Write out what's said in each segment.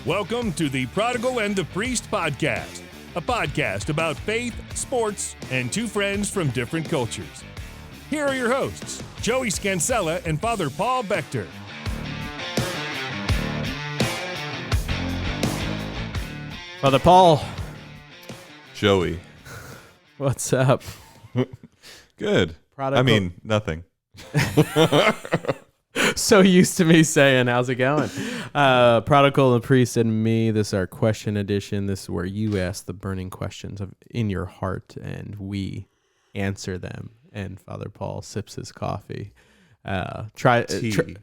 Welcome to the Prodigal and the Priest podcast, a podcast about faith, sports, and two friends from different cultures. Here are your hosts, Joey Scansella and Father Paul Bechter. Father Paul. Joey. What's up? Good. Prodigal. I mean, nothing. So used to me saying, how's it going? Prodigal and Priest and me, this is our question edition. This is where you ask the burning questions in your heart and we answer them. And Father Paul sips his coffee. Tea.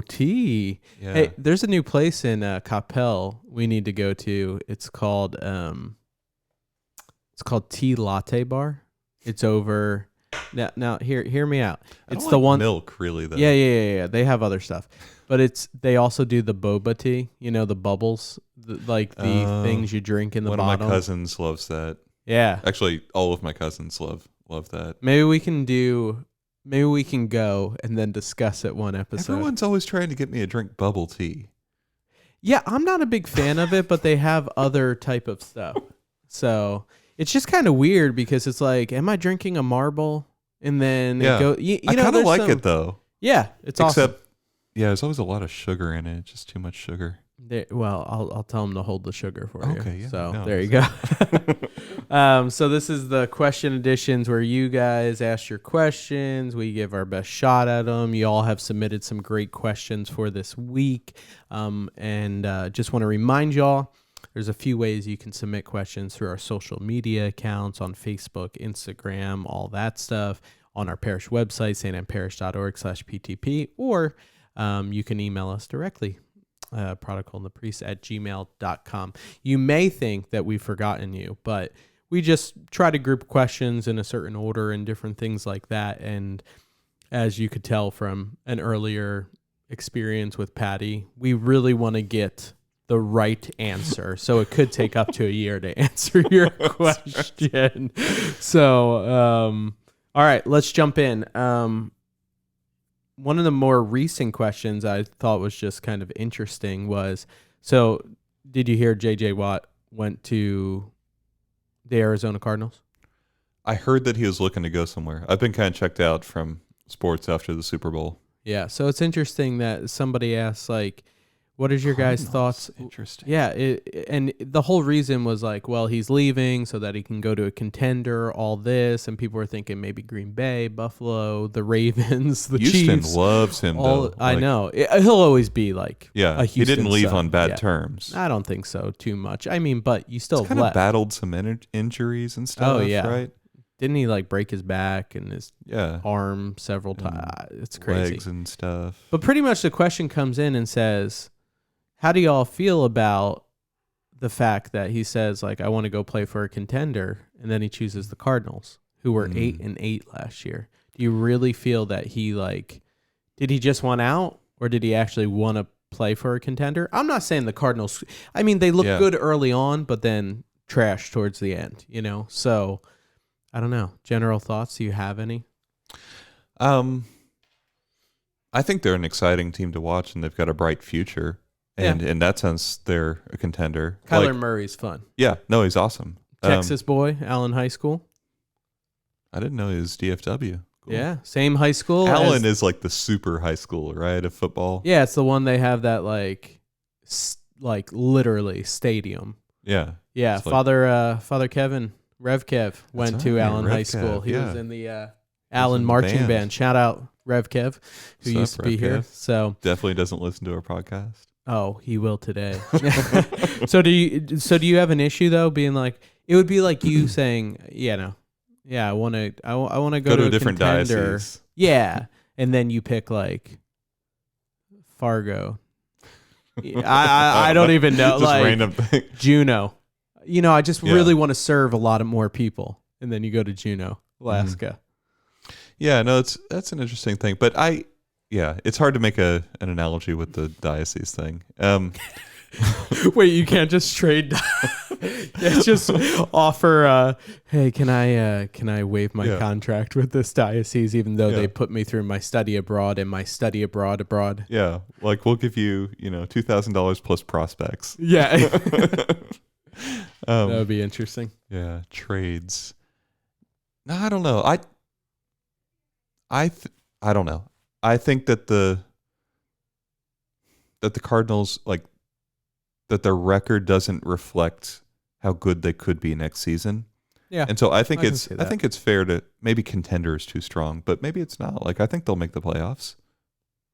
Tea. Yeah. Hey, there's a new place in Capel we need to go to. It's called Tea Latte Bar. It's over. Now, hear me out. It's the one milk, really. Though. Yeah. They have other stuff, but they also do the boba tea. You know, the bubbles, the things you drink in the bottom. One of my cousins loves that. Yeah, actually, all of my cousins love that. Maybe we can go and then discuss it one episode. Everyone's always trying to get me to drink bubble tea. Yeah, I'm not a big fan of it, but they have other type of stuff. So it's just kind of weird because it's like, am I drinking a marble? And then it goes, I kind of like it though. Yeah, it's awesome. Except, there's always a lot of sugar in it. Just too much sugar. I'll tell them to hold the sugar for you. Okay, yeah. So there you go. So this is the question editions where you guys ask your questions. We give our best shot at them. You all have submitted some great questions for this week. And just want to remind y'all, there's a few ways you can submit questions through our social media accounts on Facebook, Instagram, all that stuff, on our parish website, stparish.org/PTP, or you can email us directly, prodigalandthepriest@gmail.com. You may think that we've forgotten you, but we just try to group questions in a certain order and different things like that. And as you could tell from an earlier experience with Patty, we really want to get the right answer. So it could take up to a year to answer your question. So, all right, let's jump in. One of the more recent questions I thought was just kind of interesting was, so did you hear J.J. Watt went to the Arizona Cardinals? I heard that he was looking to go somewhere. I've been kind of checked out from sports after the Super Bowl. Yeah, so it's interesting that somebody asked, like, what is your guys' thoughts? Interesting. Yeah, and the whole reason was like, well, he's leaving so that he can go to a contender, all this, and people were thinking maybe Green Bay, Buffalo, the Ravens, the Houston Chiefs. loves him, though. I know. He'll always be like a Houston he didn't leave son. on bad terms. I don't think so too much. I mean, but you still kind of battled some injuries and stuff, right? Didn't he like break his back and his arm several times? It's crazy. Legs and stuff. But pretty much the question comes in and says, how do y'all feel about the fact that he says, like, I want to go play for a contender, and then he chooses the Cardinals, who were 8-8 last year? Do you really feel that he, like, did he just want out, or did he actually want to play for a contender? I'm not saying the Cardinals, I mean, they look good early on, but then trash towards the end, you know? So, I don't know. General thoughts? Do you have any? I think they're an exciting team to watch, and they've got a bright future. And in that sense, they're a contender. Kyler Murray's fun. Yeah, no, he's awesome. Texas boy, Allen High School. I didn't know he was DFW. Cool. Yeah, same high school. Allen is like the super high school, right, of football? Yeah, it's the one they have that like literally stadium. Yeah. Yeah, Father Kevin, Rev Kev, went to Allen High School. He was in the Allen marching band. Shout out Rev Kev, who used to be here. So definitely doesn't listen to our podcast. Oh, he will today. So do you have an issue though, being like, it would be like you saying, I want to go to a different contender. Diocese. Yeah, and then you pick like Fargo. I don't even know, just like random thing. Juneau. You know, I just really want to serve a lot of more people, and then you go to Juneau, Alaska. Yeah, no, that's an interesting thing, but it's hard to make an analogy with the diocese thing. Wait, you can't just trade It's just offer, hey, can I waive my contract with this diocese, even though they put me through my study abroad and my study abroad. Yeah, like we'll give you, $2,000 plus prospects. Yeah. That would be interesting. Yeah, trades. No, I don't know. I don't know. I think that the Cardinals, like, that their record doesn't reflect how good they could be next season. Yeah. And so I think it's fair to, maybe contender is too strong, but maybe it's not. Like, I think they'll make the playoffs.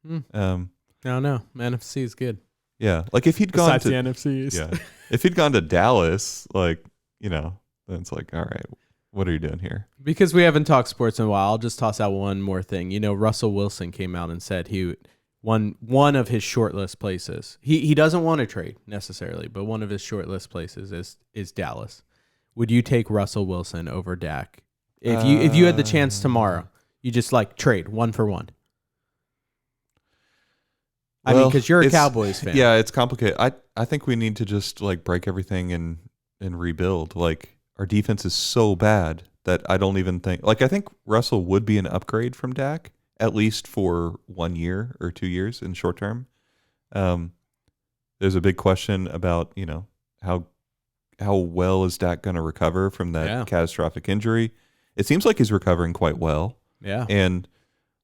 I don't know. NFC is good. Yeah. Like if he'd gone to the NFC East. Yeah. If he'd gone to Dallas, like, then it's like, all right, what are you doing here? Because we haven't talked sports in a while, I'll just toss out one more thing. Russell Wilson came out and said he one of his shortlist places. He doesn't want to trade necessarily, but one of his shortlist places is Dallas. Would you take Russell Wilson over Dak? If you had the chance tomorrow, you just like trade 1 for 1. I mean, because you're a Cowboys fan. Yeah, it's complicated. I think we need to just like break everything and rebuild. Like our defense is so bad that I don't even think. Like I think Russell would be an upgrade from Dak, at least for 1 year or 2 years in short term. There's a big question about how well is Dak going to recover from that catastrophic injury. It seems like he's recovering quite well. Yeah, and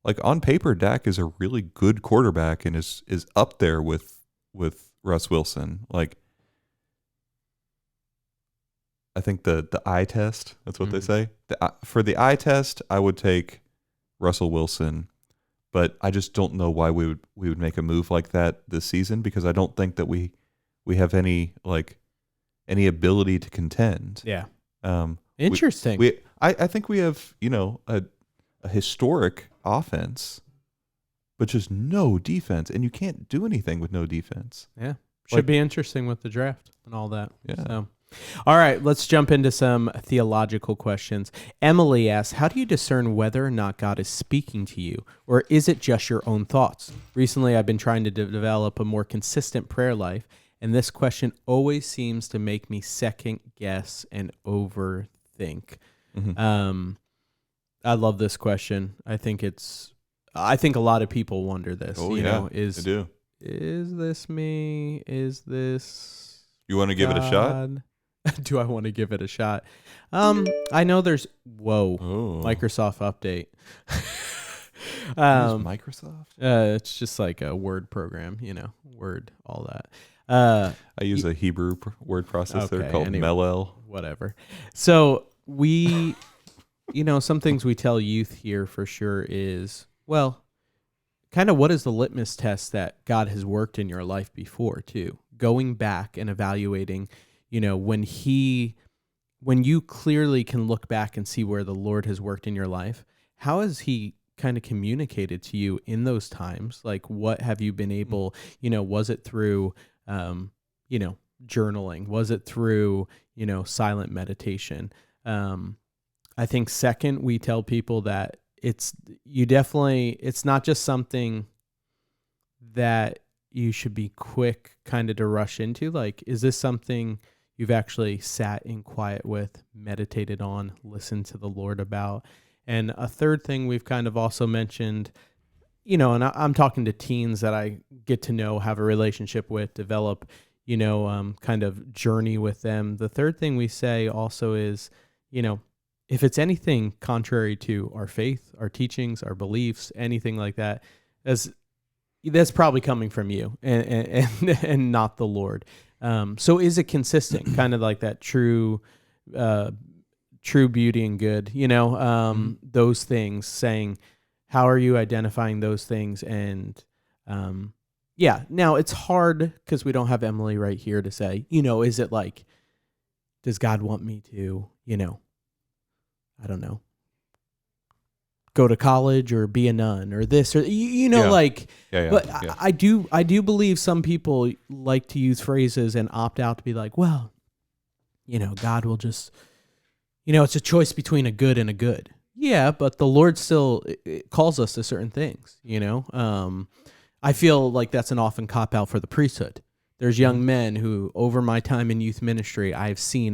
like on paper, Dak is a really good quarterback and is up there with Russ Wilson. Like, I think the eye test, that's what they say. For the eye test, I would take Russell Wilson, but I just don't know why we would make a move like that this season, because I don't think that we have any ability to contend. Yeah. Interesting. I think we have, a historic offense, but just no defense, and you can't do anything with no defense. Yeah. Should be interesting with the draft and all that. Yeah. So, all right, let's jump into some theological questions. Emily asks, how do you discern whether or not God is speaking to you, or is it just your own thoughts? Recently, I've been trying to develop a more consistent prayer life, and this question always seems to make me second guess and overthink. Mm-hmm. I love this question. I think a lot of people wonder this. Oh, they do. Is this me? Is this You want to give it a shot? Do I want to give it a shot? I know there's Microsoft update. Microsoft? It's just like a word program, Word, all that. I use a Hebrew word processor called Melel. Whatever. So we, some things we tell youth here for sure is, well, kind of what is the litmus test that God has worked in your life before too? Going back and evaluating, when you clearly can look back and see where the Lord has worked in your life, how has he kind of communicated to you in those times? Like, what have you been able, was it through, journaling? Was it through, silent meditation? I think second, we tell people that it's not just something that you should be quick kind of to rush into. Like, is this something you've actually sat in quiet with, meditated on, listened to the Lord about? And a third thing we've kind of also mentioned, and I'm talking to teens that I get to know, have a relationship with, develop, kind of journey with them. The third thing we say also is, if it's anything contrary to our faith, our teachings, our beliefs, anything like that, that's probably coming from you and not the Lord. So is it consistent? Kind of like that true beauty and good, those things, saying, how are you identifying those things? And now it's hard because we don't have Emily right here to say, is it like, does God want me to, I don't know, go to college or be a nun or this or but I do believe some people like to use phrases and opt out to be like, well, God will just, it's a choice between a good and a good. Yeah, but the Lord still calls us to certain things, I feel like that's an often cop out for the priesthood. There's young men who, over my time in youth ministry, I've seen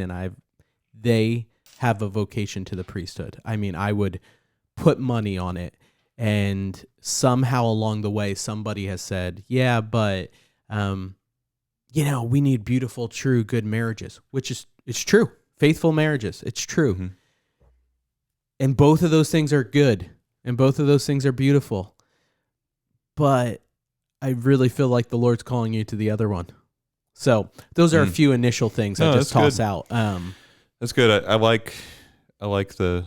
they have a vocation to the priesthood. I mean, I would put money on it, and somehow along the way, somebody has said, yeah, but, we need beautiful, true, good marriages, which is, it's true. Faithful marriages. It's true. Mm-hmm. And both of those things are good, and both of those things are beautiful. But I really feel like the Lord's calling you to the other one. So those are a few initial things I just toss out. That's good. I like the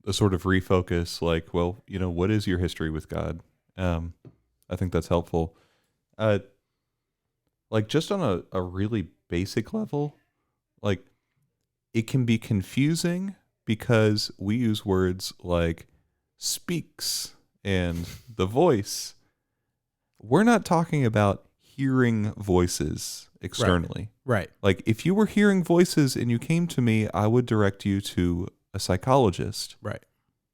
sort of refocus. Like, well, what is your history with God? I think that's helpful. Like just on a really basic level, like it can be confusing because we use words like speaks and the voice. We're not talking about hearing voices externally. Right. Like if you were hearing voices and you came to me, I would direct you to a psychologist. Right.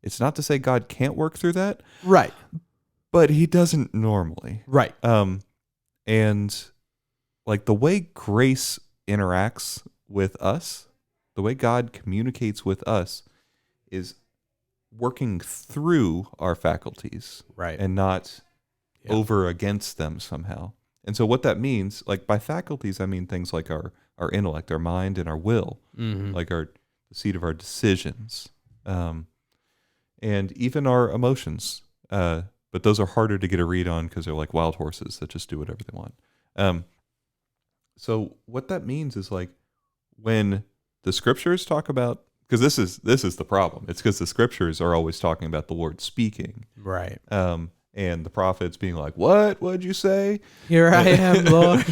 It's not to say God can't work through that. Right. But he doesn't normally. Right. And like the way grace interacts with us, the way God communicates with us is working through our faculties. Right. And not over against them somehow. And so what that means, like by faculties, I mean things like our intellect, our mind, and our will, like the seat of our decisions, and even our emotions. But those are harder to get a read on because they're like wild horses that just do whatever they want. So what that means is like when the scriptures talk about, because this is the problem. It's because the scriptures are always talking about the Lord speaking, right? And the prophets being like, "What? What'd you say? Here I am, Lord."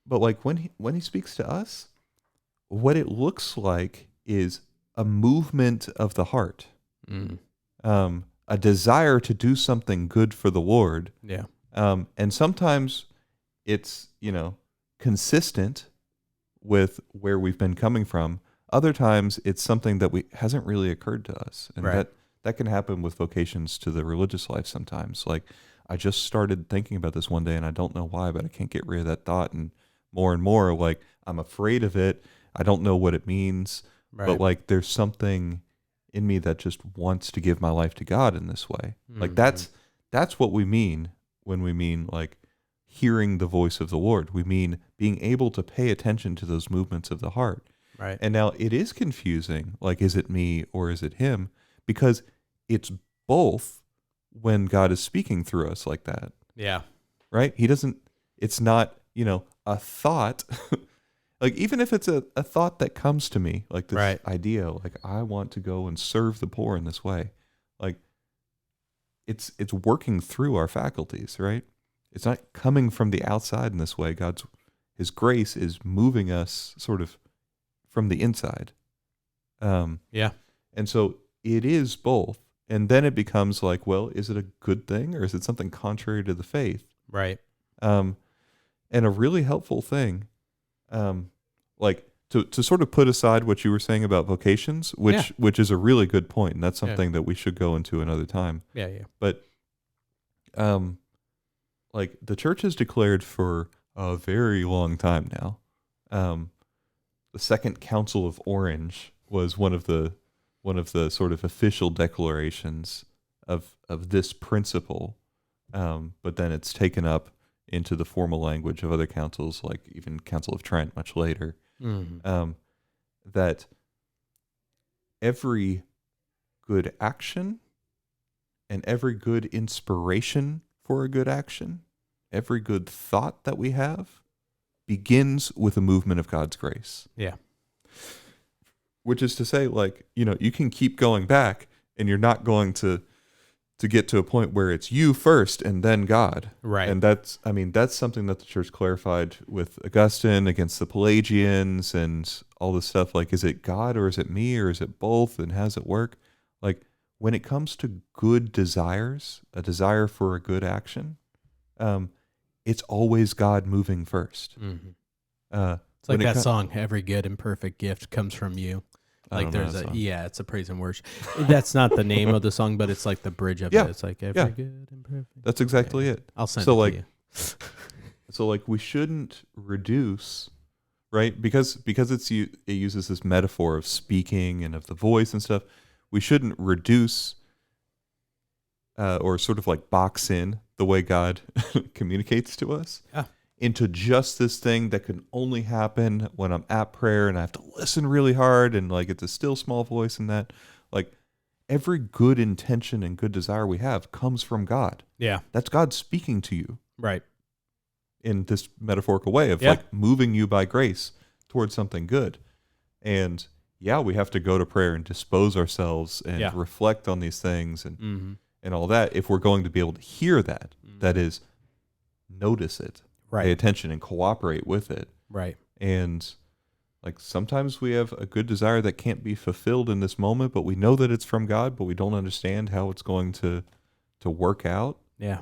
But like when he speaks to us, what it looks like is a movement of the heart, a desire to do something good for the Lord. Yeah. And sometimes it's consistent with where we've been coming from. Other times it's something that hasn't really occurred to us, and that can happen with vocations to the religious life sometimes. Like I just started thinking about this one day and I don't know why, but I can't get rid of that thought. And more, like I'm afraid of it. I don't know what it means, but like there's something in me that just wants to give my life to God in this way. Like that's what we mean when we mean like hearing the voice of the Lord. We mean being able to pay attention to those movements of the heart. Right. And now it is confusing. Like, is it me or is it him? Because it's both when God is speaking through us like that. Yeah. Right? It's not, a thought. Like, even if it's a thought that comes to me, like this idea, like, I want to go and serve the poor in this way. Like, it's working through our faculties, right? It's not coming from the outside in this way. His grace is moving us sort of from the inside. Yeah. And so it is both. And then it becomes like, well, is it a good thing or is it something contrary to the faith? Right. And a really helpful thing, like to sort of put aside what you were saying about vocations, which is a really good point, and that's something that we should go into another time. Yeah. But like the church has declared for a very long time now. The Second Council of Orange was one of the sort of official declarations of this principle, but then it's taken up into the formal language of other councils, like even Council of Trent much later, that every good action and every good inspiration for a good action, every good thought that we have begins with a movement of God's grace. Yeah. Which is to say, like, you can keep going back and you're not going to get to a point where it's you first and then God. Right. And that's something that the church clarified with Augustine against the Pelagians and all this stuff. Like, is it God or is it me or is it both? And how does it work? Like, when it comes to good desires, a desire for a good action, it's always God moving first. It's like that song, "Every good and perfect gift comes from you." Like there's it's a praise and worship. That's not the name of the song, but it's like the bridge of it. It's like every good and perfect. That's exactly it. I'll send it to you. So like we shouldn't reduce, right? Because it uses this metaphor of speaking and of the voice and stuff. We shouldn't reduce or sort of like box in the way God communicates to us into just this thing that can only happen when I'm at prayer and I have to listen really hard and like it's a still small voice and that. Like every good intention and good desire we have comes from God. Yeah. That's God speaking to you. Right. In this metaphorical way of like moving you by grace towards something good. And we have to go to prayer and dispose ourselves and reflect on these things and and all that if we're going to be able to hear that. That is, notice it, pay attention and cooperate with it. Right. And like sometimes we have a good desire that can't be fulfilled in this moment, but we know that it's from God, but we don't understand how it's going to work out. Yeah.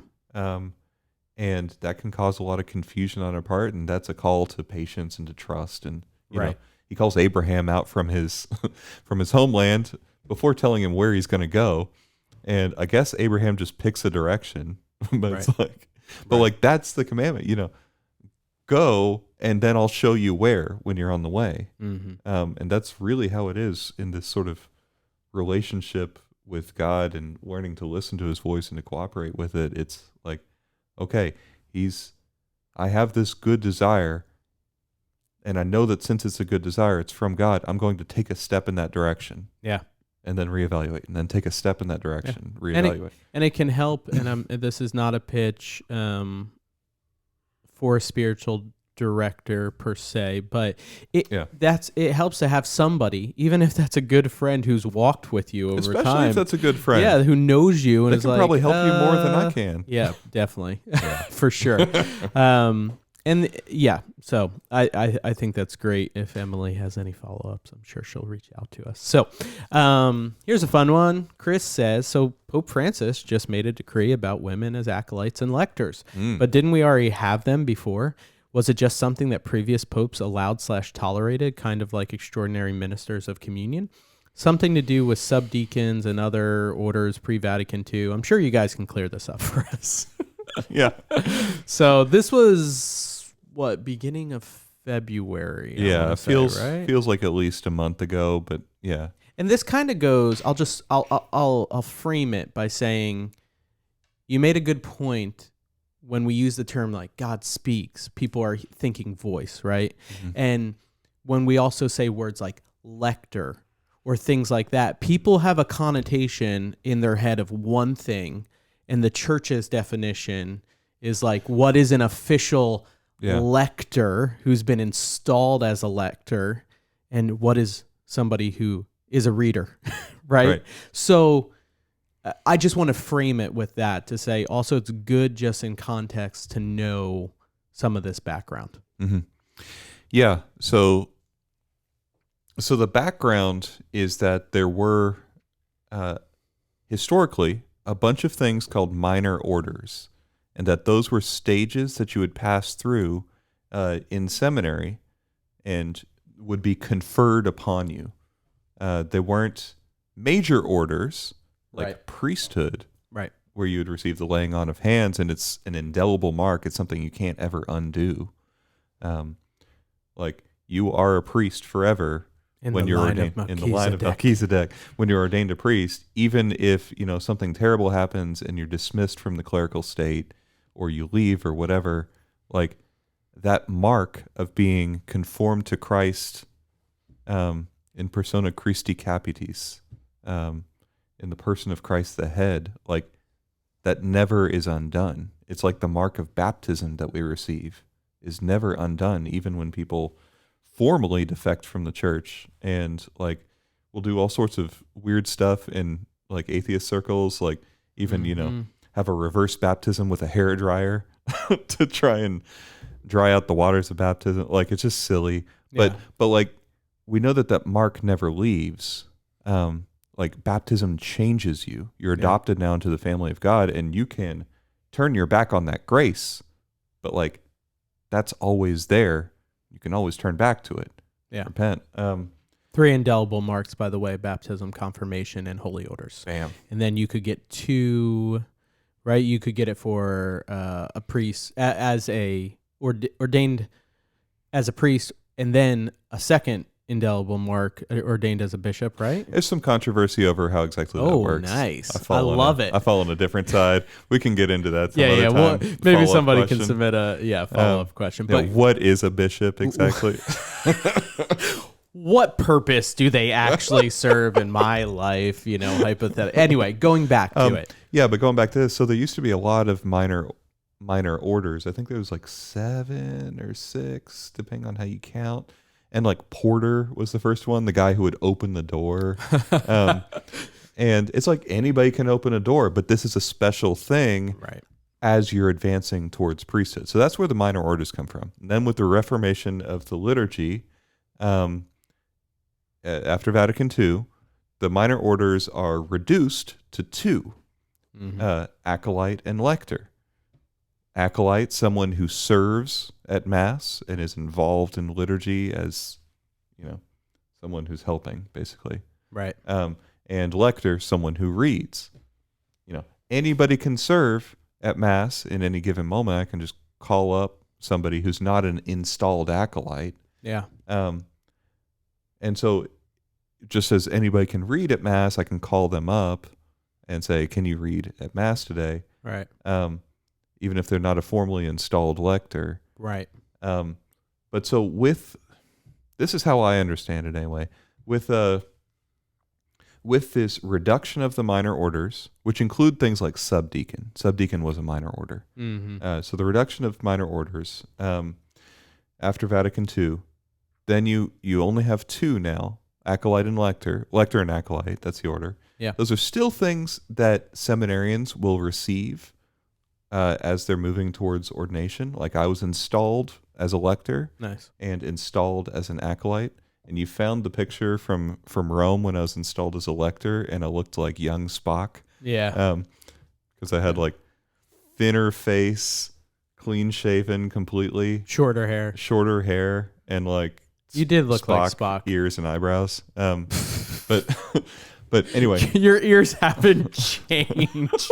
And that can cause a lot of confusion on our part, and that's a call to patience and to trust. And you know, he calls Abraham out from his from his homeland before telling him where he's going to go. And I guess Abraham just picks a direction, but it's like, like that's the commandment, you know, go and then I'll show you where when you're on the way. And that's really how it is in this sort of relationship with God and learning to listen to his voice and to cooperate with it. It's like, okay, I have this good desire, and I know that since it's a good desire, it's from God. I'm going to take a step in that direction. Yeah. And then reevaluate, and then take a step in that direction, reevaluate. And it can help, and this is not a pitch for a spiritual director per se, but it helps to have somebody, even if that's a good friend who's walked with you over time. Especially if that's a good friend. Who knows you and they is can like, probably help you more than I can. Yeah, definitely. For sure. So I think that's great. If Emily has any follow-ups, I'm sure she'll reach out to us. So here's a fun one. Chris says, so Pope Francis just made a decree about women as acolytes and lectors, but didn't we already have them before? Was it just something that previous popes allowed/tolerated, kind of like extraordinary ministers of communion? Something to do with subdeacons and other orders pre-Vatican II. I'm sure you guys can clear this up for us. Yeah. So this was beginning of February? Yeah, it feels like at least a month ago, but yeah. And this kind of goes. I'll frame it by saying, you made a good point. When we use the term like God speaks, people are thinking voice, right? And when we also say words like lector or things like that, people have a connotation in their head of one thing, and the church's definition is like, what is an official lector who's been installed as a lector, and what is somebody who is a reader, right? So I just want to frame it with that to say also it's good just in context to know some of this background. Yeah. So the background is that there were historically a bunch of things called minor orders, and that those were stages that you would pass through in seminary and would be conferred upon you. They weren't major orders like priesthood, where you would receive the laying on of hands, and it's an indelible mark. It's something you can't ever undo. Like you are a priest forever when you're ordained in the line of Melchizedek. When you're ordained a priest, even if something terrible happens and you're dismissed from the clerical state, or you leave or whatever, like that mark of being conformed to Christ in persona Christi Capitis, in the person of Christ the head, like that never is undone. It's like the mark of baptism that we receive is never undone, even when people formally defect from the church and like will do all sorts of weird stuff in like atheist circles, like even have a reverse baptism with a hair dryer to try and dry out the waters of baptism. Like it's just silly. But like we know that mark never leaves. Like baptism changes you. You're adopted now into the family of God, and you can turn your back on that grace, but like that's always there. You can always turn back to it. Yeah. Repent. 3 indelible marks, by the way: baptism, confirmation, and holy orders. Bam. And then you could get 2, right? You could get it for a priest as a ordained as a priest, and then a second indelible mark ordained as a bishop, right? There's some controversy over how exactly that works. Nice. I love it. I fall on a different side. We can get into that some Yeah, other yeah. time. Well, maybe somebody question. can submit a follow-up question. Yeah, But what is a bishop exactly? what purpose do they actually serve in my life? Hypothetical. Anyway, going back to it. Yeah, but going back to this, so there used to be a lot of minor orders. I think there was like 7 or 6, depending on how you count. And like Porter was the first one, the guy who would open the door. And it's like anybody can open a door, but this is a special thing Right. as you're advancing towards priesthood. So that's where the minor orders come from. And then with the reformation of the liturgy, after Vatican II, the minor orders are reduced to 2, acolyte and lector. Acolyte, someone who serves at Mass and is involved in liturgy as, someone who's helping, basically. Right. And lector, someone who reads. Anybody can serve at Mass in any given moment. I can just call up somebody who's not an installed acolyte. Yeah. And so just as anybody can read at Mass, I can call them up and say, can you read at Mass today? Right. Even if they're not a formally installed lector. Right. But so this is how I understand it anyway, with this reduction of the minor orders, which include things like subdeacon. Subdeacon was a minor order. Mm-hmm. So the reduction of minor orders after Vatican II, then you only have 2 now, acolyte and lector and acolyte, that's the order. Yeah. Those are still things that seminarians will receive as they're moving towards ordination. Like I was installed as a lector, Nice. and installed as an acolyte. And you found the picture from Rome when I was installed as a lector, and I looked like young Spock. Yeah. Because I had like thinner face, clean shaven completely, Shorter hair, and like you did look like Spock. Ears and eyebrows. But anyway, your ears haven't changed.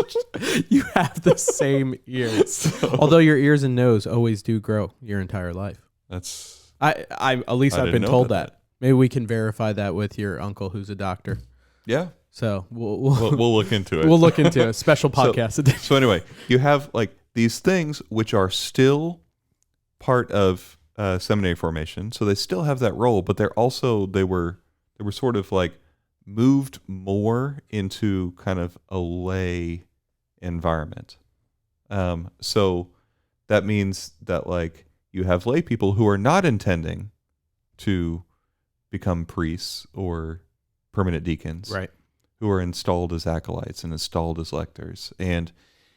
You have the same ears, although your ears and nose always do grow your entire life. that's I at least I've been told that. Maybe we can verify that with your uncle who's a doctor. yeah. So we'll Look into it. we'll look into a special podcast edition. So anyway, you have like these things which are still part of seminary formation, so they still have that role, but they were sort of like moved more into kind of a lay environment. So that means that like you have lay people who are not intending to become priests or permanent deacons, Right. who are installed as acolytes and installed as lectors. And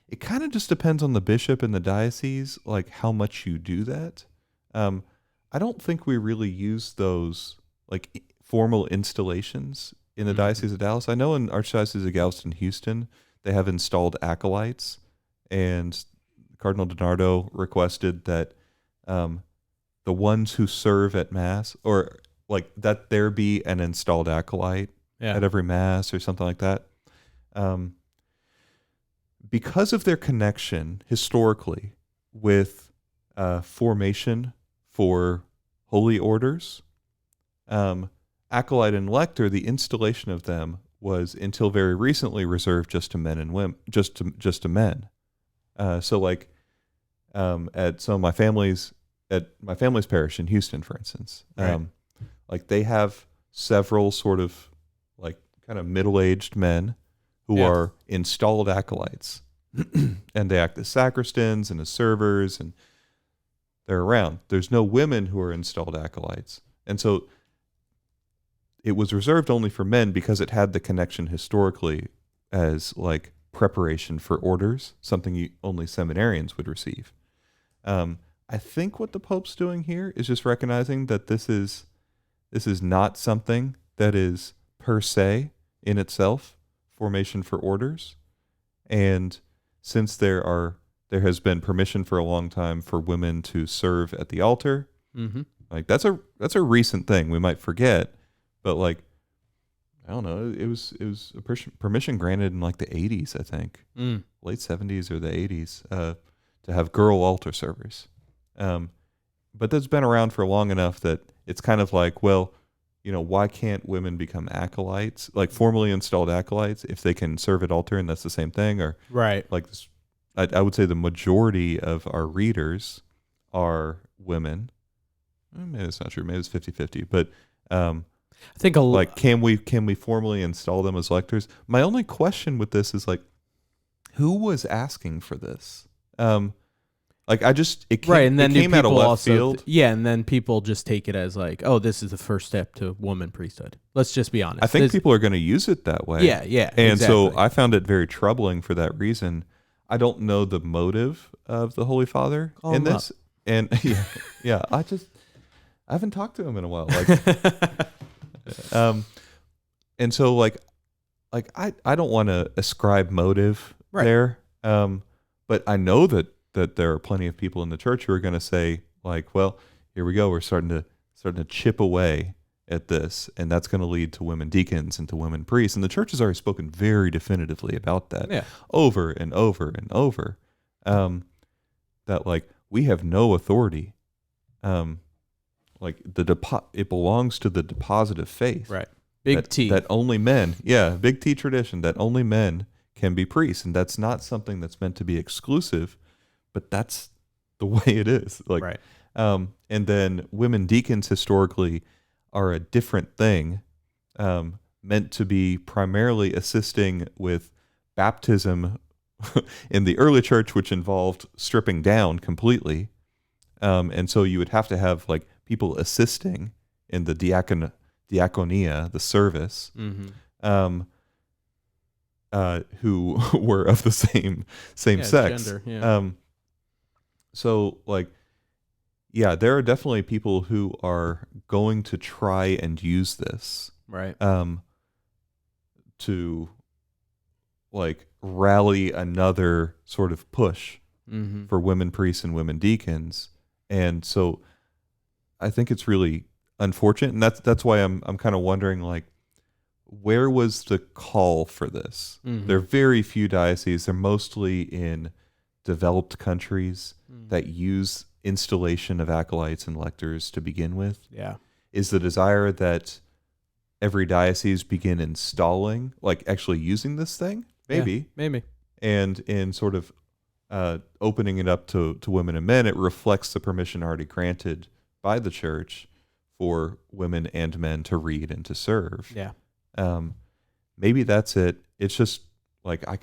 it kind of just depends on the bishop and the diocese, like how much you do that. I don't think we really use those like formal installations in the Diocese of Dallas. I know in Archdiocese of Galveston, Houston, they have installed acolytes, and Cardinal DiNardo requested that the ones who serve at Mass, or like that there be an installed acolyte at every Mass or something like that. Because of their connection historically with formation for holy orders, acolyte and lector, the installation of them was until very recently reserved just to men and women, just to men. So like at some of my family's parish in Houston, for instance, like they have several sort of like kind of middle-aged men who are installed acolytes, and they act as sacristans and as servers, and they're around. There's no women who are installed acolytes, and so it was reserved only for men because it had the connection historically as like preparation for orders, something only seminarians would receive. I think what the Pope's doing here is just recognizing that this is not something that is per se in itself formation for orders, and since there has been permission for a long time for women to serve at the altar, like that's a recent thing we might forget. But like, I don't know, it was a permission granted in like the 80s, I think, late 70s or the 80s, to have girl altar servers. But that's been around for long enough that it's kind of like, well, why can't women become acolytes, like formally installed acolytes, if they can serve at altar and that's the same thing? Or Right. like this, I would say the majority of our readers are women. Maybe it's not true. Maybe it's 50-50. But I think like, can we formally install them as lectors? My only question with this is like, who was asking for this? It came, right, and then it came out of people left also field. and then people just take it as like, oh, this is the first step to woman priesthood. Let's just be honest. I think people are going to use it that way. Yeah, And so exactly. I found it very troubling for that reason. I don't know the motive of the Holy Father Call in him this. And I haven't talked to him in a while. And so I don't want to ascribe motive there. But I know that there are plenty of people in the church who are going to say like, well, here we go. We're starting to chip away at this, and that's going to lead to women deacons and to women priests. And the church has already spoken very definitively about that over and over and over. That like we have no authority. It belongs to the deposit of faith. Right. Big T. That only men, big T tradition, that only men can be priests. And that's not something that's meant to be exclusive, but that's the way it is. Right. And then women deacons historically are a different thing, meant to be primarily assisting with baptism in the early church, which involved stripping down completely. And so you would have to have like people assisting in the diaconia, the service, who were of the same sex. Gender, So like, there are definitely people who are going to try and use this, right, to like rally another sort of push for women priests and women deacons. And so I think it's really unfortunate, and that's why I'm kind of wondering like, where was the call for this? There are very few dioceses. They're mostly in developed countries that use installation of acolytes and lectors to begin with. Yeah. Is the desire that every diocese begin installing, like actually using this thing? Maybe. Yeah, maybe. And in sort of opening it up to women and men, it reflects the permission already granted by the church for women and men to read and to serve. Yeah. Maybe that's it. It's just like I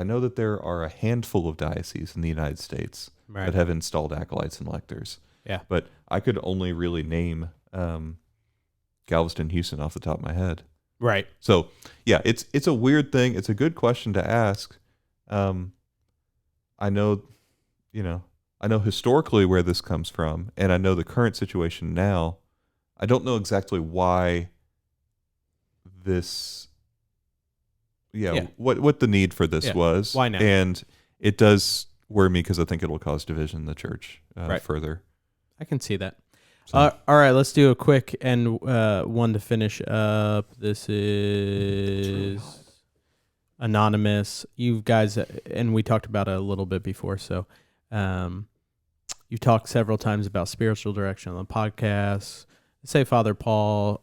know that there are a handful of dioceses in the United States that have installed acolytes and lectors. Yeah. But I could only really name Galveston, Houston off the top of my head. Right. So it's a weird thing. It's a good question to ask. I know historically where this comes from, and I know the current situation now. I don't know exactly why this, what the need for this was. Why now? And it does worry me because I think it will cause division in the church further. I can see that. So. All right, let's do a quick and one to finish up. This is Anonymous. You guys, and we talked about it a little bit before, so you talked several times about spiritual direction on the podcast. Say Father Paul,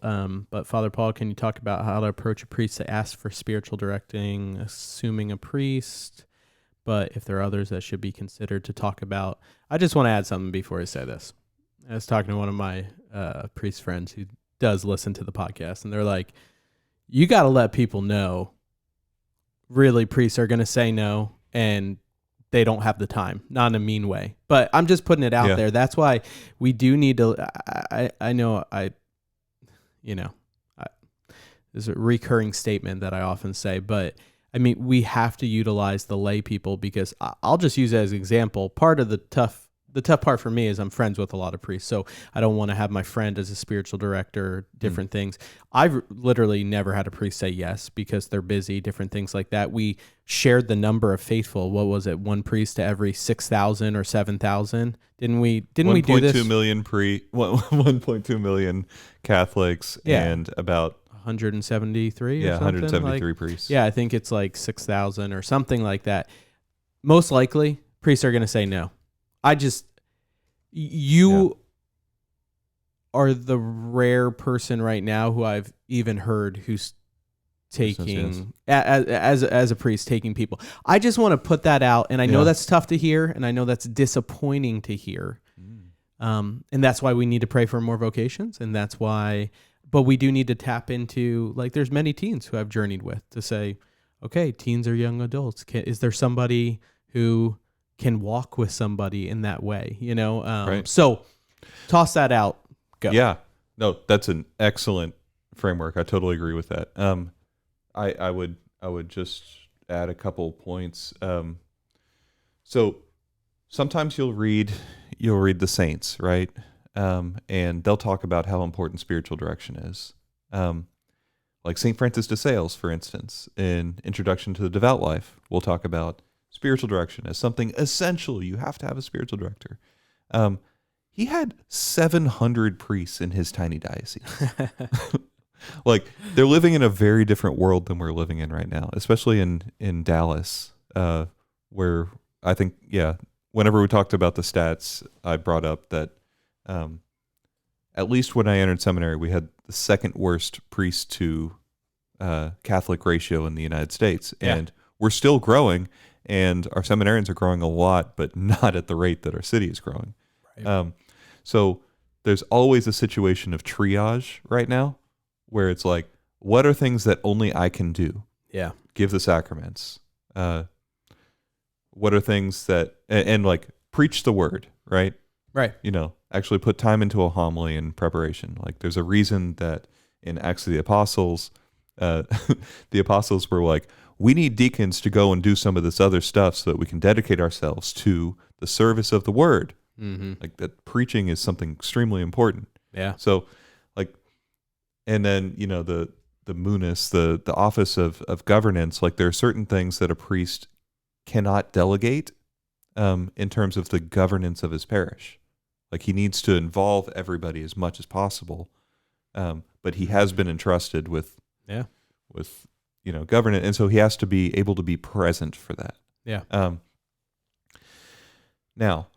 but Father Paul, can you talk about how to approach a priest to ask for spiritual directing, assuming a priest, but if there are others that should be considered to talk about? I just want to add something before I say this. I was talking to one of my priest friends who does listen to the podcast, and they're like, you got to let people know, really, priests are going to say no, and they don't have the time, not in a mean way. But I'm just putting it out there. That's why we do need to, I know there's a recurring statement that I often say, but I mean, we have to utilize the lay people, because I'll just use it as an example. Part of the tough part for me is I'm friends with a lot of priests, so I don't want to have my friend as a spiritual director, different things. I've literally never had a priest say yes because they're busy, different things like that. We shared the number of faithful. What was it? One priest to every 6,000 or 7,000. Didn't we do this? 1.2 million Catholics and about 173 or something? 173 priests. Yeah, I think it's like 6,000 or something like that. Most likely, priests are going to say no. You are the rare person right now who I've even heard who's taking as a priest, taking people. I just want to put that out, and I know that's tough to hear, and I know that's disappointing to hear. And that's why we need to pray for more vocations, and that's why. But we do need to tap into, like, there's many teens who I've journeyed with to say, okay, teens are young adults. Is there somebody who can walk with somebody in that way? You know, Right. So toss that out. Go. Yeah, no, that's an excellent framework. I totally agree with that. I would just add a couple points. So sometimes you'll read the saints, right? And they'll talk about how important spiritual direction is. Like St. Francis de Sales, for instance, in Introduction to the Devout Life, we'll talk about spiritual direction as something essential. You have to have a spiritual director. He had 700 priests in his tiny diocese. Like, they're living in a very different world than we're living in right now, especially in Dallas, where I think, whenever we talked about the stats, I brought up that at least when I entered seminary, we had the second worst priest to Catholic ratio in the United States. And we're still growing, and our seminarians are growing a lot, but not at the rate that our city is growing. Right. So there's always a situation of triage right now where it's like, what are things that only I can do? Yeah. Give the sacraments. What are things that, and like, preach the word, right? Right. You know, actually put time into a homily and preparation. Like, there's a reason that in Acts of the Apostles, the apostles were like, we need deacons to go and do some of this other stuff so that we can dedicate ourselves to the service of the word. Mm-hmm. Like, that preaching is something extremely important. Yeah. So, like, and then, you know, the munus, the office of governance, like, there are certain things that a priest cannot delegate in terms of the governance of his parish. Like, he needs to involve everybody as much as possible, but he has been entrusted with governance, and so he has to be able to be present for that. Yeah. Now,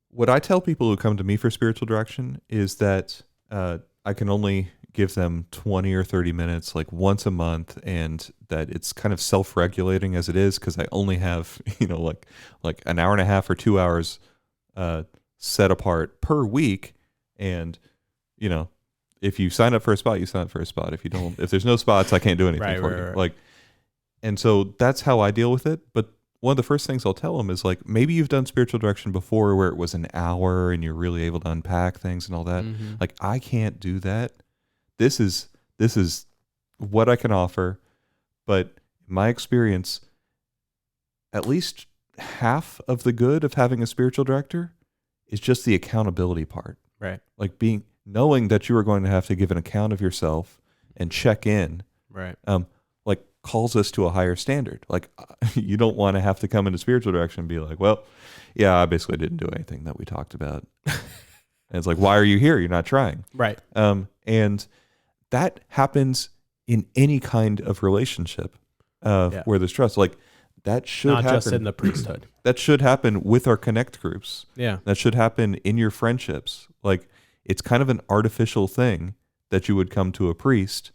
what I tell people who come to me for spiritual direction is that I can only give them 20 or 30 minutes, like, once a month, and that it's kind of self-regulating as it is, because I only have, like an hour and a half or 2 hours set apart per week. And, if you sign up for a spot, you sign up for a spot. If there's no spots, I can't do anything for you. Right. Like, and so that's how I deal with it. But one of the first things I'll tell them is, like, maybe you've done spiritual direction before where it was an hour and you're really able to unpack things and all that. Mm-hmm. Like, I can't do that. This is what I can offer, but in my experience, at least half of the good of having a spiritual director is just the accountability part. Right. Like, knowing that you are going to have to give an account of yourself and check in. Right. Like, calls us to a higher standard. Like, you don't want to have to come into spiritual direction and be like, well, yeah, I basically didn't do anything that we talked about. And it's like, why are you here? You're not trying. Right. And that happens in any kind of relationship where there's trust. Like, that should happen. Not just in the priesthood. That should happen with our connect groups. Yeah. That should happen in your friendships. Like, it's kind of an artificial thing that you would come to a priest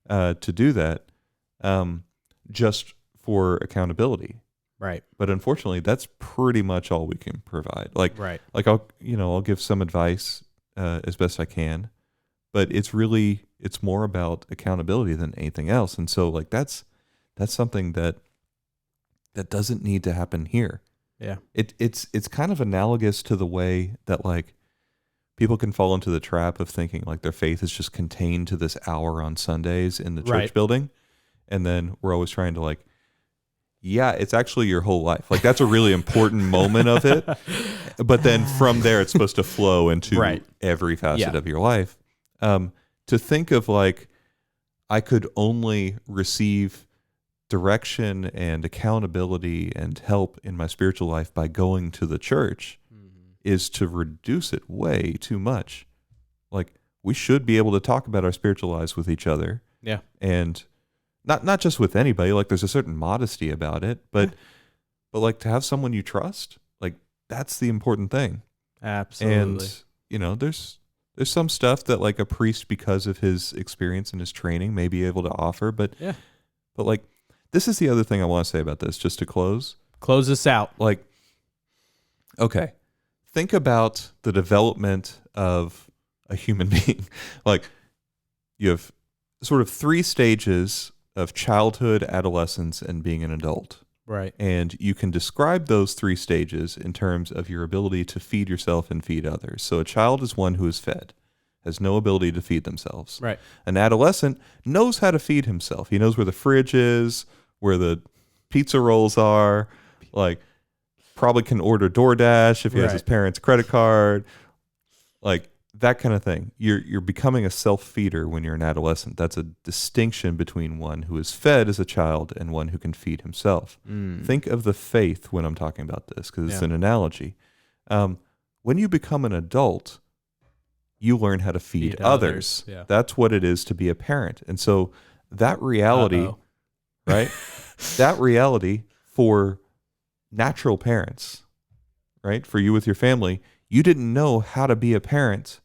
to do that just for accountability. Right. But unfortunately, that's pretty much all we can provide. Like, right. Like, I'll give some advice as best I can, but it's more about accountability than anything else. And so, like, that's something that doesn't need to happen here. Yeah. It's kind of analogous to the way that, like, people can fall into the trap of thinking, like, their faith is just contained to this hour on Sundays in the church building. And then we're always trying to, like, it's actually your whole life. Like, that's a really important moment of it. But then from there, it's supposed to flow into every facet of your life. To think of, like, I could only receive direction and accountability and help in my spiritual life by going to the church is to reduce it way too much. Like, we should be able to talk about our spiritual lives with each other. Yeah. And not just with anybody. Like, there's a certain modesty about it, but like, to have someone you trust, like, that's the important thing. Absolutely. And there's some stuff that like a priest, because of his experience and his training, may be able to offer. But like, this is the other thing I want to say about this, just to close us out. Like, okay, think about the development of a human being. Like, you have sort of 3 stages of childhood, adolescence, and being an adult. Right. And you can describe those 3 stages in terms of your ability to feed yourself and feed others. So a child is one who is fed, has no ability to feed themselves. Right. An adolescent knows how to feed himself. He knows where the fridge is, where the pizza rolls are, like probably can order DoorDash if he has his parents' credit card, like that kind of thing. You're becoming a self-feeder when you're an adolescent. That's a distinction between one who is fed as a child and one who can feed himself. Think of the faith when I'm talking about this, because it's an analogy. When you become an adult, you learn how to feed others. Yeah. That's what it is to be a parent. And so that reality, right? That reality for natural parents, right? For you with your family, you didn't know how to be a parent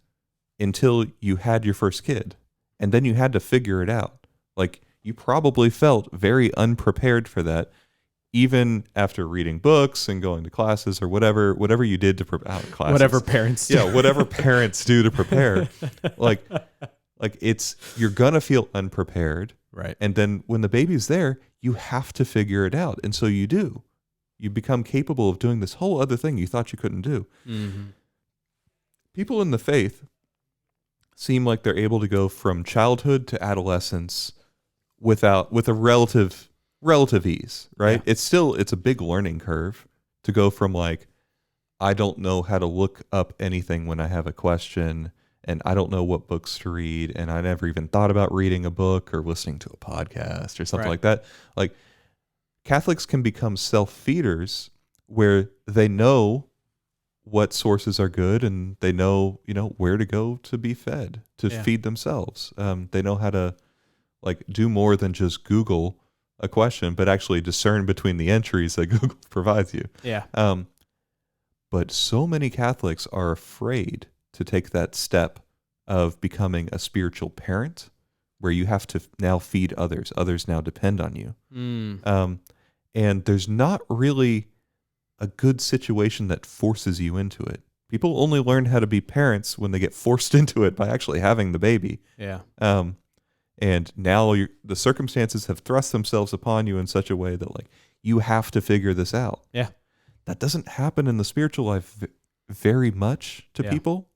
until you had your first kid. And then you had to figure it out. Like, you probably felt very unprepared for that, even after reading books and going to classes or whatever you did to prepare classes. Whatever parents do. Yeah, whatever parents do to prepare. Like you're gonna feel unprepared. Right. And then when the baby's there, you have to figure it out. And so you do. You become capable of doing this whole other thing you thought you couldn't do. Mm-hmm. People in the faith seem like they're able to go from childhood to adolescence with a relative ease, right? Yeah. It's a big learning curve to go from like, I don't know how to look up anything when I have a question, and I don't know what books to read, and I never even thought about reading a book or listening to a podcast or something like that. Like, Catholics can become self-feeders where they know what sources are good, and they know, where to go to be fed, to feed themselves. They know how to like do more than just Google a question, but actually discern between the entries that Google provides you. Yeah. But so many Catholics are afraid to take that step of becoming a spiritual parent, where you have to now feed others. Others now depend on you. And there's not really a good situation that forces you into it. People only learn how to be parents when they get forced into it by actually having the baby. Yeah. And now the circumstances have thrust themselves upon you in such a way that like you have to figure this out. Yeah. That doesn't happen in the spiritual life very much to people.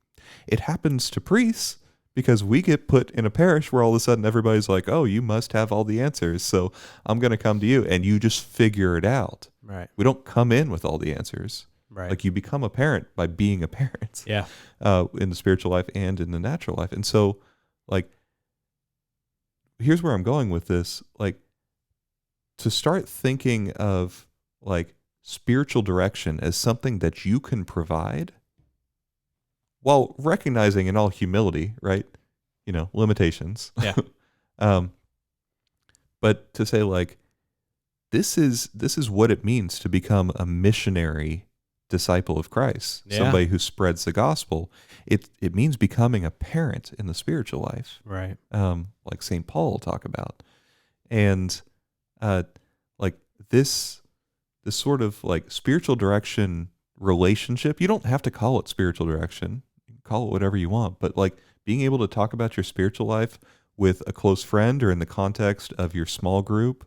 It happens to priests because we get put in a parish where all of a sudden everybody's like, oh, you must have all the answers, so I'm going to come to you, and you just figure it out. Right. We don't come in with all the answers. Right. Like, you become a parent by being a parent. Yeah. In the spiritual life and in the natural life. And so, like, here's where I'm going with this. Like, to start thinking of, like, spiritual direction as something that you can provide, while recognizing in all humility, right, limitations. Yeah. But to say like, this is what it means to become a missionary disciple of Christ, somebody who spreads the gospel. It means becoming a parent in the spiritual life, right? Like St. Paul will talk about, and like this sort of like spiritual direction relationship. You don't have to call it spiritual direction. You can call it whatever you want, but like being able to talk about your spiritual life with a close friend or in the context of your small group,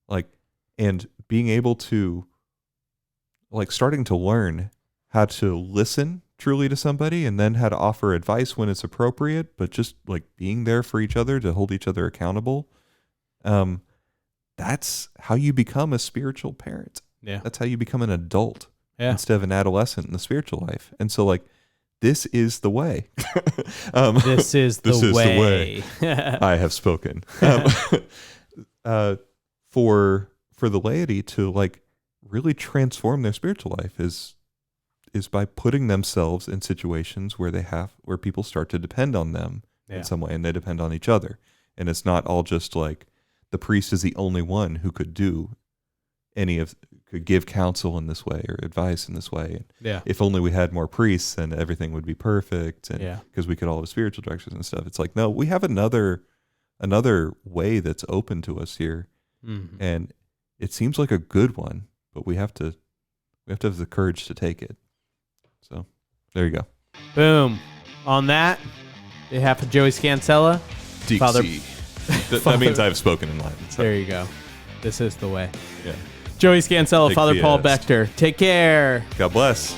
like, and being able to like starting to learn how to listen truly to somebody, and then how to offer advice when it's appropriate, but just like being there for each other to hold each other accountable. That's how you become a spiritual parent. Yeah. That's how you become an adult instead of an adolescent in the spiritual life. And so like, this is the way. This is the way. I have spoken. For the laity to like really transform their spiritual life is by putting themselves in situations where people start to depend on them in some way, and they depend on each other. And it's not all just like the priest is the only one who could could give counsel in this way or advice in this way. Yeah. If only we had more priests, then everything would be perfect. And Yeah. because we could all have spiritual directions and stuff. It's like, no, we have another way that's open to us here. Mm-hmm. And it seems like a good one, but we have to have the courage to take it. So there you go. Boom. On that, behalf of Joey Scansella, Father. That means I've spoken in Latin. So. There you go. This is the way. Yeah. Joey Scansella, Take Father Paul fiest. Bechter. Take care. God bless.